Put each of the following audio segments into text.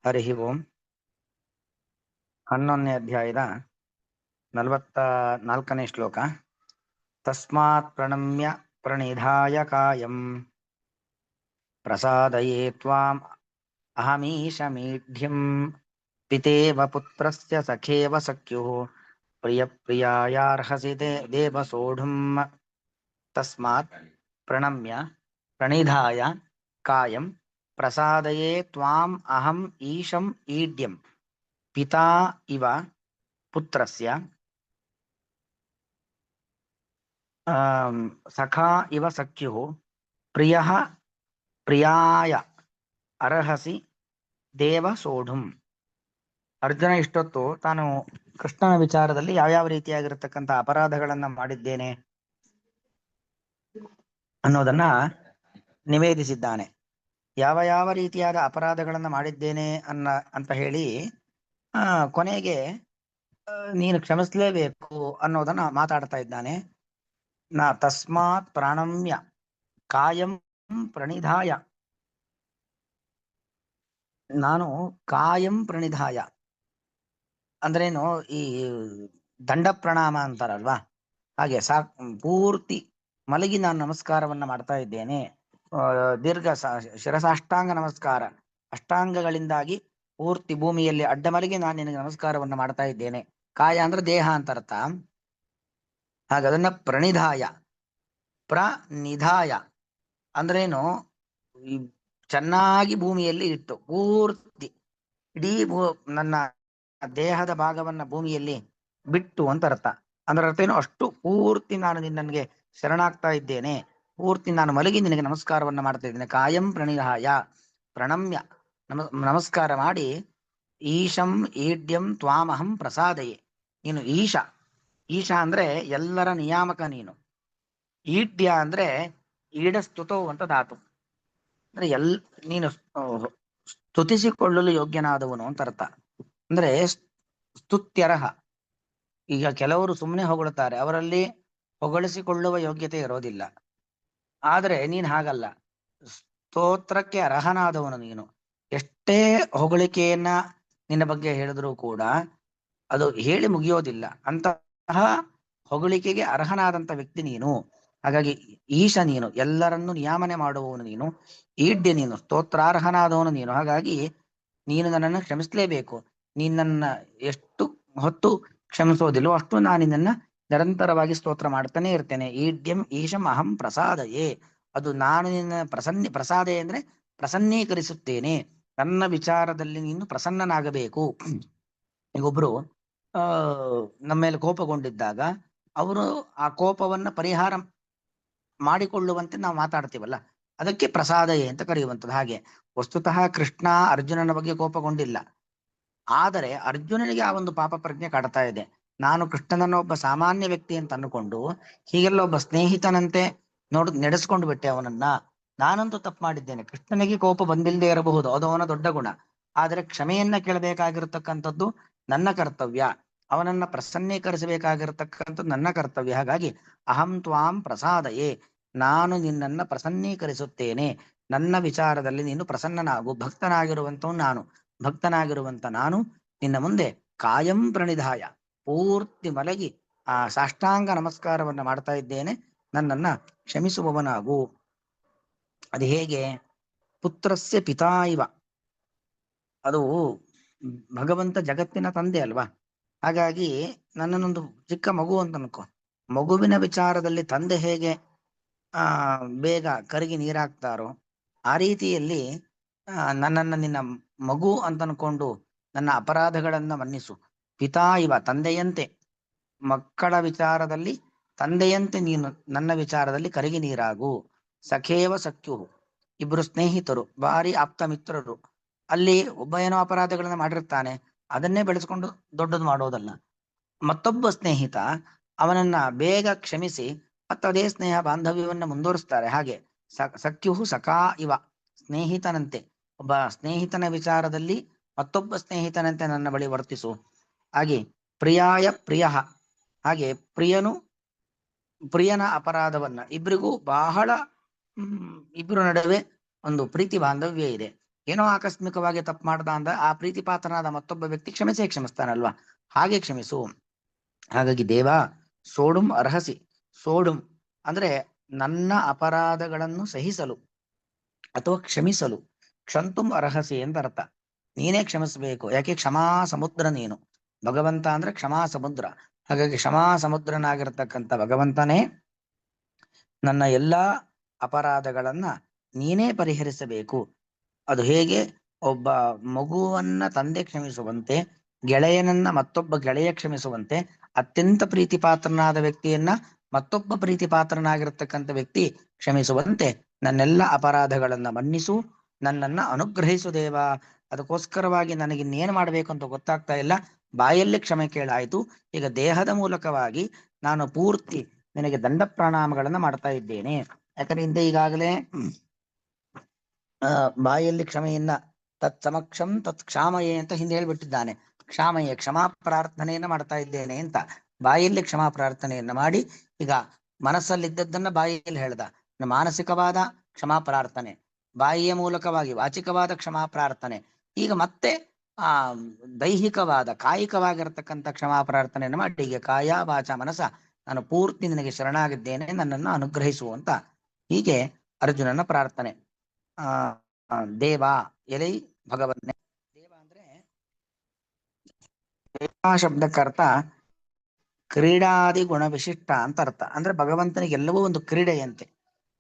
ಹರಿ ಓಂ. 11ನೇ ಅಧ್ಯಾಯದ 44ನೇ ಶ್ಲೋಕ. ತಸ್ಮಾತ್ ಪ್ರಣಮ್ಯ ಪ್ರಣಿಧಾಯ ಕಾಯಂ ಪ್ರಸಾದಯೇ ತ್ವಾಂ ಅಹಮೀಶಮೀಢ್ಯಂ ಪಿತೇವ ಪುತ್ರಸ್ಯ ಸಖೇವ ಸಖ್ಯುಃ ಪ್ರಿಯ ಪ್ರಿಯಾಯಾರ್ಹಸಿ ದೇವ ಸೋಢುಂ. ತಸ್ಮಾತ್ ಪ್ರಣಮ್ಯ ಪ್ರಣಿಧಾಯ ಕಾಯಂ ಪ್ರಸಾದಯೇ ತ್ವಾಂ ಅಹಂ ಈಶಂ ಈಡ್ಯಂ ಪಿತಾ ಇವ ಪುತ್ರಸ್ಯ ಸಖಾ ಇವ ಸಖ್ಯುಃ ಪ್ರಿಯಃ ಪ್ರಿಯಾಯ ಅರ್ಹಸಿ ದೇವ ಸೋಢುಂ. ಅರ್ಜುನ ಇಷ್ಟೊತ್ತು ತಾನು ಕೃಷ್ಣನ ವಿಚಾರದಲ್ಲಿ ಯಾವ್ಯಾವ ರೀತಿಯಾಗಿರತಕ್ಕಂಥ ಅಪರಾಧಗಳನ್ನ ಮಾಡಿದ್ದೇನೆ ಅನ್ನೋದನ್ನ ನಿವೇದಿಸಿದ್ದಾನೆ. ಯಾವ ಯಾವ ರೀತಿಯಾದ ಅಪರಾಧಗಳನ್ನ ಮಾಡಿದ್ದೇನೆ ಅಂತ ಹೇಳಿ ಕೊನೆಗೆ ನೀನು ಕ್ಷಮಿಸಲೇಬೇಕು ಅನ್ನೋದನ್ನ ಮಾತಾಡ್ತಾ ಇದ್ದಾನೆ. ತಸ್ಮಾತ್ ಪ್ರಾಣಮ್ಯ ಕಾಯಂ ಪ್ರಣಿಧಾಯ, ನಾನು ಕಾಯಂ ಪ್ರಣಿಧಾಯ ಅಂದ್ರೇನು, ಈ ದಂಡ ಪ್ರಣಾಮ ಅಂತಾರಲ್ವಾ, ಹಾಗೆ ಪೂರ್ತಿ ಮಲಗಿ ನಾನು ನಮಸ್ಕಾರವನ್ನ ಮಾಡ್ತಾ ಇದ್ದೇನೆ. ದೀರ್ಘ ಶಿರಸಾಷ್ಟಾಂಗ ನಮಸ್ಕಾರ, ಅಷ್ಟಾಂಗಗಳಿಂದಾಗಿ ಪೂರ್ತಿ ಭೂಮಿಯಲ್ಲಿ ಅಡ್ಡ ಮಲಗಿ ನಾನು ನಿನಗೆ ನಮಸ್ಕಾರವನ್ನ ಮಾಡ್ತಾ ಇದ್ದೇನೆ. ಕಾಯ ಅಂದ್ರೆ ದೇಹ ಅಂತ ಅರ್ಥ. ಹಾಗೆ ಅದನ್ನ ಪ್ರಣಿಧಾಯ, ಪ್ರನಿಧಾಯ ಅಂದ್ರೇನು, ಚೆನ್ನಾಗಿ ಭೂಮಿಯಲ್ಲಿ ಇಟ್ಟು ಪೂರ್ತಿ ಇಡೀ ನನ್ನ ದೇಹದ ಭಾಗವನ್ನ ಭೂಮಿಯಲ್ಲಿ ಬಿಟ್ಟು ಅಂತ ಅರ್ಥ. ಅಂದ್ರೆ ಅರ್ಥ ಏನು, ಅಷ್ಟು ಪೂರ್ತಿ ನಾನು ನಿನ್ನನ್ಗೆ ಶರಣಾಗ್ತಾ ಇದ್ದೇನೆ, ಪೂರ್ತಿ ನಾನು ಮಲಗಿ ನಿನಗೆ ನಮಸ್ಕಾರವನ್ನ ಮಾಡ್ತಾ ಇದ್ದೇನೆ. ಕಾಯಂ ಪ್ರಣಿಧಾಯ, ಪ್ರಣಮ್ಯ ನಮಸ್ಕಾರ ಮಾಡಿ, ಈಶಂ ಈಡ್ಯಂ ತ್ವಾಮಹಂ ಪ್ರಸಾದಯೇ, ನೀನು ಈಶ, ಈಶ ಅಂದ್ರೆ ಎಲ್ಲರ ನಿಯಾಮಕ ನೀನು. ಈಡ್ಯ ಅಂದ್ರೆ ಈಡಸ್ತುತೋ ಅಂತ ಧಾತು, ಅಂದ್ರೆ ನೀನು ಸ್ತುತಿಸಿಕೊಳ್ಳಲು ಯೋಗ್ಯನಾದವನು ಅಂತ ಅರ್ಥ. ಅಂದ್ರೆ ಸ್ತುತ್ಯರ್ಹ. ಈಗ ಕೆಲವರು ಸುಮ್ಮನೆ ಹೊಗಳುತ್ತಾರೆ, ಅವರಲ್ಲಿ ಹೊಗಳಿಸಿಕೊಳ್ಳುವ ಯೋಗ್ಯತೆ ಇರೋದಿಲ್ಲ. ಆದರೆ ನೀನು ಹಾಗಲ್ಲ, ಸ್ತೋತ್ರಕ್ಕೆ ಅರ್ಹನಾದವನು ನೀನು. ಎಷ್ಟೇ ಹೊಗಳಿಕೆಯನ್ನ ನಿನ್ನ ಬಗ್ಗೆ ಹೇಳಿದ್ರೂ ಕೂಡ ಅದು ಹೇಳಿ ಮುಗಿಯೋದಿಲ್ಲ, ಅಂತಹ ಹೊಗಳಿಕೆಗೆ ಅರ್ಹನಾದಂತ ವ್ಯಕ್ತಿ ನೀನು. ಹಾಗಾಗಿ ಈಶ ನೀನು, ಎಲ್ಲರನ್ನು ನಿಯಾಮನೆ ಮಾಡುವವನು ನೀನು. ಈಡ್ಯ ನೀನು, ಸ್ತೋತ್ರಾರ್ಹನಾದವನು ನೀನು. ಹಾಗಾಗಿ ನೀನು ನನ್ನನ್ನು ಕ್ಷಮಿಸಲೇಬೇಕು. ನೀನನ್ನ ಎಷ್ಟು ಹೊತ್ತು ಕ್ಷಮಿಸೋದಿಲ್ಲೋ ಅಷ್ಟು ನಾನು ನಿನ್ನನ್ನ ನಿರಂತರವಾಗಿ ಸ್ತೋತ್ರ ಮಾಡ್ತಾನೆ ಇರ್ತೇನೆ. ಈಡ್ಯಂ ಈಶಂ ಅಹಂ ಪ್ರಸಾದಯೇ, ಅದು ನಾನು ನಿನ್ನ ಪ್ರಸಾದಯೇ ಅಂದ್ರೆ ಪ್ರಸನ್ನೀಕರಿಸುತ್ತೇನೆ. ನನ್ನ ವಿಚಾರದಲ್ಲಿ ನೀನು ಪ್ರಸನ್ನನಾಗಬೇಕು. ಈಗೊಬ್ರು ನಮ್ಮ ಮೇಲೆ ಕೋಪಗೊಂಡಿದ್ದಾಗ ಅವರು ಆ ಕೋಪವನ್ನ ಪರಿಹಾರ ಮಾಡಿಕೊಳ್ಳುವಂತೆ ನಾವು ಮಾತಾಡ್ತೀವಲ್ಲ, ಅದಕ್ಕೆ ಪ್ರಸಾದಯೇ ಅಂತ ಕರೆಯುವಂಥದ್ದು. ಹಾಗೆ ವಸ್ತುತಃ ಕೃಷ್ಣ ಅರ್ಜುನನ ಬಗ್ಗೆ ಕೋಪಗೊಂಡಿಲ್ಲ, ಆದರೆ ಅರ್ಜುನನಿಗೆ ಆ ಒಂದು ಪಾಪ ಪ್ರಜ್ಞೆ ಕಾಡ್ತಾ ಇದೆ. ನಾನು ಕೃಷ್ಣನನ್ನ ಒಬ್ಬ ಸಾಮಾನ್ಯ ವ್ಯಕ್ತಿ ಅಂತ ಅನ್ಕೊಂಡು ಹೀಗೆಲ್ಲ ಒಬ್ಬ ಸ್ನೇಹಿತನಂತೆ ನಡೆಸ್ಕೊಂಡು ಬಿಟ್ಟೆ ಅವನನ್ನ. ನಾನಂತೂ ತಪ್ಪು ಮಾಡಿದ್ದೇನೆ, ಕೃಷ್ಣನಿಗೆ ಕೋಪ ಬಂದಿಲ್ಲದೆ ಇರಬಹುದು, ಅದು ಅವನ ದೊಡ್ಡ ಗುಣ. ಆದರೆ ಕ್ಷಮೆಯನ್ನ ಕೇಳಬೇಕಾಗಿರತಕ್ಕಂಥದ್ದು ನನ್ನ ಕರ್ತವ್ಯ, ಅವನನ್ನ ಪ್ರಸನ್ನೀಕರಿಸಬೇಕಾಗಿರತಕ್ಕಂಥದ್ದು ನನ್ನ ಕರ್ತವ್ಯ. ಹಾಗಾಗಿ ಅಹಂ ತ್ವಾಂ ಪ್ರಸಾದಯೇ, ನಾನು ನಿನ್ನನ್ನ ಪ್ರಸನ್ನೀಕರಿಸುತ್ತೇನೆ. ನನ್ನ ವಿಚಾರದಲ್ಲಿ ನೀನು ಪ್ರಸನ್ನನಾಗು. ಭಕ್ತನಾಗಿರುವಂತ ನಾನು ನಿನ್ನ ಮುಂದೆ ಕಾಯಂ ಪ್ರಣಿಧಾಯ, ಪೂರ್ತಿ ಮಲಗಿ ಆ ಸಾಷ್ಟಾಂಗ ನಮಸ್ಕಾರವನ್ನ ಮಾಡ್ತಾ ಇದ್ದೇನೆ, ನನ್ನನ್ನ ಕ್ಷಮಿಸುವವನಾಗು. ಅದು ಹೇಗೆ? ಪುತ್ರಸ್ಯ ಪಿತಾ ಇವ, ಅದು ಭಗವಂತ ಜಗತ್ತಿನ ತಂದೆ ಅಲ್ವಾ. ಹಾಗಾಗಿ ನನ್ನನ್ನೊಂದು ಚಿಕ್ಕ ಮಗು ಅಂತ ಅನ್ಕೋ, ಮಗುವಿನ ವಿಚಾರದಲ್ಲಿ ತಂದೆ ಹೇಗೆ ಬೇಗ ಕರಗಿ ನೀರಾಗ್ತಾರೋ ಆ ರೀತಿಯಲ್ಲಿ ನನ್ನನ್ನ ನಿನ್ನ ಮಗು ಅಂತ ಅನ್ಕೊಂಡು ನನ್ನ ಅಪರಾಧಗಳನ್ನ ಮನ್ನಿಸು. ಪಿತಾ ಇವ, ತಂದೆಯಂತೆ, ಮಕ್ಕಳ ವಿಚಾರದಲ್ಲಿ ತಂದೆಯಂತೆ ನೀನು ನನ್ನ ವಿಚಾರದಲ್ಲಿ ಕರಗಿ ನೀರಾಗು. ಸಖೇವ ಸಖ್ಯು, ಇಬ್ರು ಸ್ನೇಹಿತರು, ಭಾರಿ ಆಪ್ತ ಮಿತ್ರರು. ಅಲ್ಲಿ ಒಬ್ಬ ಏನೋ ಅಪರಾಧಗಳನ್ನ ಮಾಡಿರ್ತಾನೆ, ಅದನ್ನೇ ಬೆಳೆಸ್ಕೊಂಡು ದೊಡ್ಡದು ಮಾಡೋದಲ್ಲ. ಮತ್ತೊಬ್ಬ ಸ್ನೇಹಿತ ಅವನನ್ನ ಬೇಗ ಕ್ಷಮಿಸಿ ಮತ್ತದೇ ಸ್ನೇಹ ಬಾಂಧವ್ಯವನ್ನ ಮುಂದುವರಿಸ್ತಾರೆ. ಹಾಗೆ ಸಖ್ಯುಹು ಸಖಾ ಇವ, ಸ್ನೇಹಿತನಂತೆ, ಒಬ್ಬ ಸ್ನೇಹಿತನ ವಿಚಾರದಲ್ಲಿ ಮತ್ತೊಬ್ಬ ಸ್ನೇಹಿತನಂತೆ ನನ್ನ ಬಳಿ ವರ್ತಿಸು. ಹಾಗೆ ಪ್ರಿಯಾಯ ಪ್ರಿಯ, ಹಾಗೆ ಪ್ರಿಯನು ಪ್ರಿಯನ ಅಪರಾಧವನ್ನ, ಇಬ್ಬರಿಗೂ ಬಹಳ ಇಬ್ಬರ ನಡುವೆ ಒಂದು ಪ್ರೀತಿ ಬಾಂಧವ್ಯ ಇದೆ. ಏನೋ ಆಕಸ್ಮಿಕವಾಗಿ ತಪ್ಪು ಮಾಡ್ದ ಅಂದ ಆ ಪ್ರೀತಿ ಪಾತ್ರನಾದ ಮತ್ತೊಬ್ಬ ವ್ಯಕ್ತಿ ಕ್ಷಮಿಸ್ತಾನಲ್ವಾ, ಹಾಗೆ ಕ್ಷಮಿಸು. ಹಾಗಾಗಿ ದೇವ ಸೋಡುಂ ಅರ್ಹಸಿ, ಸೋಡುಂ ಅಂದ್ರೆ ನನ್ನ ಅಪರಾಧಗಳನ್ನು ಸಹಿಸಲು ಅಥವಾ ಕ್ಷಮಿಸಲು, ಕ್ಷಂತುಂ ಅರ್ಹಸಿ ಅಂತ ಅರ್ಥ. ನೀನೇ ಕ್ಷಮಿಸಬೇಕು, ಯಾಕೆ ಕ್ಷಮಾ ಸಮುದ್ರ ನೀನು. ಭಗವಂತ ಅಂದ್ರೆ ಕ್ಷಮಾ ಸಮುದ್ರ. ಹಾಗಾಗಿ ಕ್ಷಮಾ ಸಮುದ್ರನಾಗಿರ್ತಕ್ಕಂಥ ಭಗವಂತನೇ ನನ್ನ ಎಲ್ಲಾ ಅಪರಾಧಗಳನ್ನ ನೀನೇ ಪರಿಹರಿಸಬೇಕು. ಅದು ಹೇಗೆ? ಒಬ್ಬ ಮಗುವನ್ನ ತಂದೆ ಕ್ಷಮಿಸುವಂತೆ, ಗೆಳೆಯನನ್ನ ಮತ್ತೊಬ್ಬ ಗೆಳೆಯ ಕ್ಷಮಿಸುವಂತೆ, ಅತ್ಯಂತ ಪ್ರೀತಿ ಪಾತ್ರನಾದ ವ್ಯಕ್ತಿಯನ್ನ ಮತ್ತೊಬ್ಬ ಪ್ರೀತಿ ಪಾತ್ರನಾಗಿರ್ತಕ್ಕಂಥ ವ್ಯಕ್ತಿ ಕ್ಷಮಿಸುವಂತೆ ನನ್ನೆಲ್ಲ ಅಪರಾಧಗಳನ್ನ ಮನ್ನಿಸು, ನನ್ನನ್ನ ಅನುಗ್ರಹಿಸು ದೇವ. ಅದಕ್ಕೋಸ್ಕರವಾಗಿ ನನಗೆ ಇನ್ನೇನು ಮಾಡಬೇಕು ಅಂತ ಗೊತ್ತಾಗ್ತಾ ಇಲ್ಲ. ಬಾಯಲ್ಲಿ ಕ್ಷಮೆ ಕೇಳಾಯ್ತು, ಈಗ ದೇಹದ ಮೂಲಕವಾಗಿ ನಾನು ಪೂರ್ತಿ ನಿನಗೆ ದಂಡ ಪ್ರಣಾಮಗಳನ್ನ ಮಾಡ್ತಾ ಇದ್ದೇನೆ. ಯಾಕಂದ್ರೆ ಹಿಂದೆ ಈಗಾಗಲೇ ಬಾಯಲ್ಲಿ ಕ್ಷಮೆಯನ್ನ ತತ್ ಸಮಕ್ಷಂ ತತ್ ಕ್ಷಾಮಯೇ ಅಂತ ಹಿಂದೆ ಹೇಳ್ಬಿಟ್ಟಿದ್ದಾನೆ. ಕ್ಷಾಮಯೇ ಕ್ಷಮಾ ಪ್ರಾರ್ಥನೆಯನ್ನ ಮಾಡ್ತಾ ಇದ್ದೇನೆ ಅಂತ ಬಾಯಲ್ಲಿ ಕ್ಷಮಾ ಪ್ರಾರ್ಥನೆಯನ್ನ ಮಾಡಿ, ಈಗ ಮನಸ್ಸಲ್ಲಿದ್ದದ್ದನ್ನ ಬಾಯಿಯಲ್ಲಿ ಹೇಳ್ದ. ಮಾನಸಿಕವಾದ ಕ್ಷಮಾ ಪ್ರಾರ್ಥನೆ, ಬಾಯಿಯ ಮೂಲಕವಾಗಿ ವಾಚಿಕವಾದ ಕ್ಷಮಾ ಪ್ರಾರ್ಥನೆ, ಈಗ ಮತ್ತೆ ಆ ದೈಹಿಕವಾದ ಕಾಯಿಕವಾಗಿರ್ತಕ್ಕಂಥ ಕ್ಷಮಾ ಪ್ರಾರ್ಥನೆಯನ್ನು ಮಾಡಿ, ಈಗ ಕಾಯ ವಾಚ ಮನಸ ನಾನು ಪೂರ್ತಿ ನಿನಗೆ ಶರಣಾಗಿದ್ದೇನೆ, ನನ್ನನ್ನು ಅನುಗ್ರಹಿಸು ಅಂತ ಹೀಗೆ ಅರ್ಜುನನ ಪ್ರಾರ್ಥನೆ. ದೇವ ಎಲೈ ಭಗವನ್ನೇ. ದೇವ ಅಂದ್ರೆ ದೇವ ಶಬ್ದಕ್ಕರ್ಥ ಕ್ರೀಡಾದಿ ಗುಣ ವಿಶಿಷ್ಟ ಅಂತ ಅರ್ಥ. ಅಂದ್ರೆ ಭಗವಂತನಿಗೆ ಎಲ್ಲವೂ ಒಂದು ಕ್ರೀಡೆಯಂತೆ,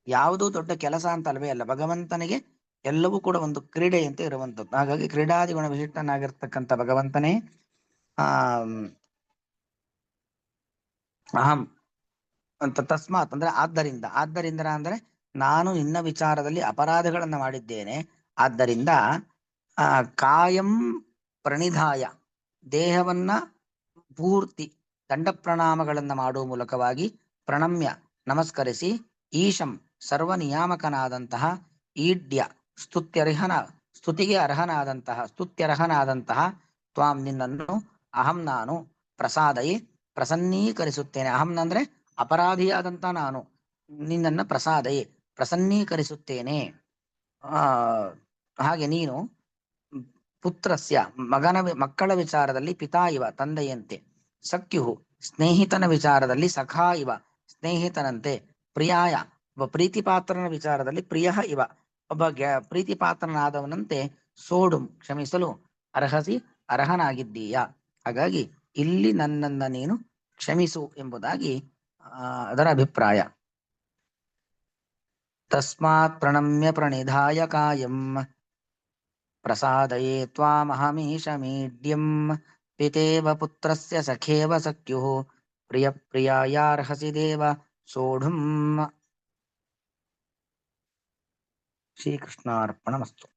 ಯಾವುದೂ ದೊಡ್ಡ ಕೆಲಸ ಅಂತ ಅಲ್ವೇ ಅಲ್ಲ, ಭಗವಂತನಿಗೆ ಎಲ್ಲವೂ ಕೂಡ ಒಂದು ಕ್ರೀಡೆಯಂತೆ ಇರುವಂಥದ್ದು. ಹಾಗಾಗಿ ಕ್ರೀಡಾದಿ ಗುಣ ವಿಶಿಷ್ಟನಾಗಿರ್ತಕ್ಕಂಥ ಭಗವಂತನೇ ಅಹಂ ಅಂತ ತಸ್ಮಾತ್ ಅಂದ್ರೆ ಆದ್ದರಿಂದ ಅಂದ್ರೆ ನಾನು ನಿನ್ನ ವಿಚಾರದಲ್ಲಿ ಅಪರಾಧಗಳನ್ನ ಮಾಡಿದ್ದೇನೆ, ಆದ್ದರಿಂದ ಕಾಯಂ ಪ್ರಣಿಧಾಯ ದೇಹವನ್ನ ಪೂರ್ತಿ ದಂಡ ಪ್ರಣಾಮಗಳನ್ನ ಮಾಡುವ ಮೂಲಕವಾಗಿ ಪ್ರಣಮ್ಯ ನಮಸ್ಕರಿಸಿ, ಈಶಂ ಸರ್ವ ನಿಯಾಮಕನಾದಂತಹ, ಈಡ್ಯ ಸ್ತುತ್ಯರ್ಹನಾದಂತಹ ತ್ವಾಂ ನಿನ್ನನ್ನು, ಅಹಂ ನಾನು, ಪ್ರಸಾದಯೇ ಪ್ರಸನ್ನೀಕರಿಸುತ್ತೇನೆ. ಅಹಂ ಅಂದ್ರೆ ಅಪರಾಧಿಯಾದಂತ ನಾನು, ನಿನ್ನನ್ನ ಪ್ರಸಾದಯೇ ಪ್ರಸನ್ನೀಕರಿಸುತ್ತೇನೆ. ಹಾಗೆ ನೀನು ಪುತ್ರಸ್ಯ ಮಕ್ಕಳ ವಿಚಾರದಲ್ಲಿ ಪಿತಾ ಇವ ತಂದೆಯಂತೆ, ಸಖ್ಯು ಸ್ನೇಹಿತನ ವಿಚಾರದಲ್ಲಿ ಸಖಾ ಇವ ಸ್ನೇಹಿತನಂತೆ, ಪ್ರಿಯಾಯ ಒಬ್ಬ ಪ್ರೀತಿಪಾತ್ರನ ವಿಚಾರದಲ್ಲಿ ಪ್ರಿಯ ಇವ ಒಬ್ಬ ಪ್ರೀತಿಪಾತ್ರನಾದವನಂತೆ, ಸೋಡುಂ ಕ್ಷಮಿಸಲು ಅರ್ಹಸಿ ಅರ್ಹನಾಗಿದ್ದೀಯ. ಹಾಗಾಗಿ ಇಲ್ಲಿ ನನ್ನನ್ನ ನೀನು ಕ್ಷಮಿಸು ಎಂಬುದಾಗಿ ಅದರ ಅಭಿಪ್ರಾಯ. ತಸ್ಮಾತ್ ಪ್ರಣಮ್ಯ ಪ್ರಣಿಧಾಯ ಕಾಯಂ ಪ್ರಸಾದಯೇ ತ್ವಾಮಹಮೀಶಮೀಡ್ಯಂ ಪಿತೇವ ಪುತ್ರಸ್ಯ ಸಖೇವ ಸಖ್ಯುಃ ಪ್ರಿಯ ಪ್ರಿಯಾಯಾರ್ಹಸಿ ದೇವ ಸೋಢುಂ. ಶ್ರೀಕೃಷ್ಣಾರ್ಪಣಮಸ್ತು.